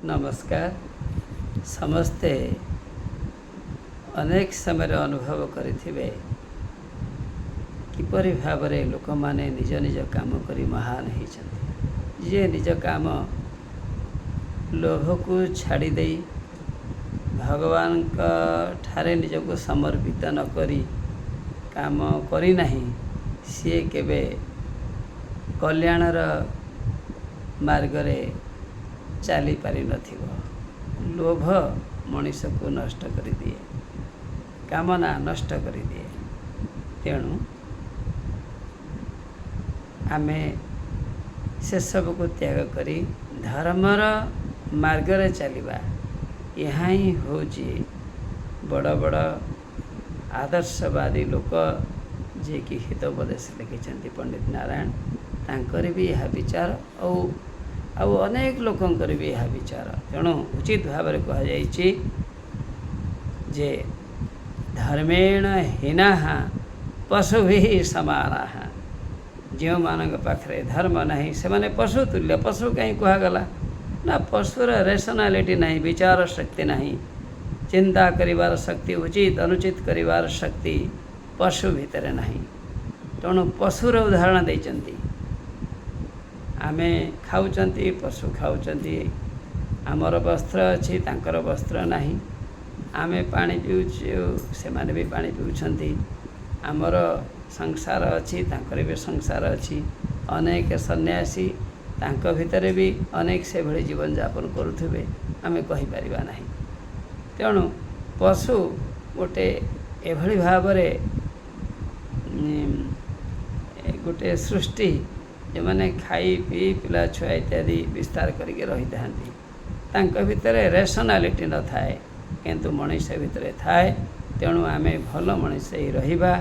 नमस्कार। समस्ते अनेक समय अनुभव करिथिबे किपरि भावरे लोक माने निज निज काम करी महान होइछन्ति। जे निज काम लोभ को छाड़ी दे भगवान का ठारे निजको समर्पित न करी काम करी नहीं, सी केबे कल्याणर मार्गरे चली पारि नथिबो। लोभ मनीष को नष्ट कर दिए, कामना नष्ट कर दिए। तेणु आमे से सब को त्याग करी धर्मर मार्गरे चलिबा। यहाँ ही होची बड़ बड़ आदर्शवादी लोक जे कि हितोपदेश लिखिछन्ति पंडित नारायण, तांकर भी यह विचार आउ अनेक लोकंकर भी यह विचार। तेणु उचित भाव में कहुई जे धर्मेण हीना पशु भी समाना। जो मान पाखे धर्म नहीं से माने पशु तुल्य। पशु कहीं कहगला ना, पशुर रेशनालीटी नहीं, विचार शक्ति नहीं, चिंता करिवार शक्ति, उचित अनुचित करिवार शक्ति पशु भितर नहीं। तेणु पशुर उदाहरण देइचन्ति। आमे खाऊचंती, पशु खाऊचंती, आमर वस्त्र अच्छी तांकर वस्त्र नहीं। आमे पानी पीउछु, से माने भी पानी पीउछंती। आमर संसार अच्छी तांकर भी संसार अच्छी। अनेक सन्यासी तांक भितर भी अनेक से भली जीवन यापन करुथिबे, आमे कहि परिबा नहीं। तेणु पशु गोटे एभली भावरे गोटे सृष्टि जो मैंने खाई पी पिला छुआ इत्यादि विस्तार करके रही था भितर रेशनालीटी न थाए, किंतु मनीष भितर थाए। तेणु आमे भल मनीष ही रहिबा।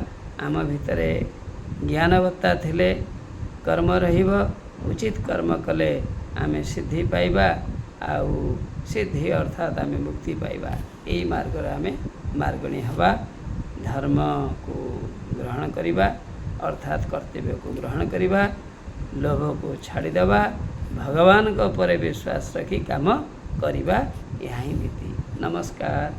आम भितर ज्ञानवत्ता थिले कर्म रहिब। उचित कर्म कले आमे सिद्धि पाइबा। आउ सिद्धि अर्थात आमे मुक्ति पाइबा। यही मार्ग आमे मार्गणी हवा। धर्म को ग्रहण करिबा अर्थात कर्तव्य को ग्रहण करिबा। लोभ को छाड़ीदेवा, भगवान को पर विश्वास रखी काम करिबा। यहाँ ही नीति। नमस्कार।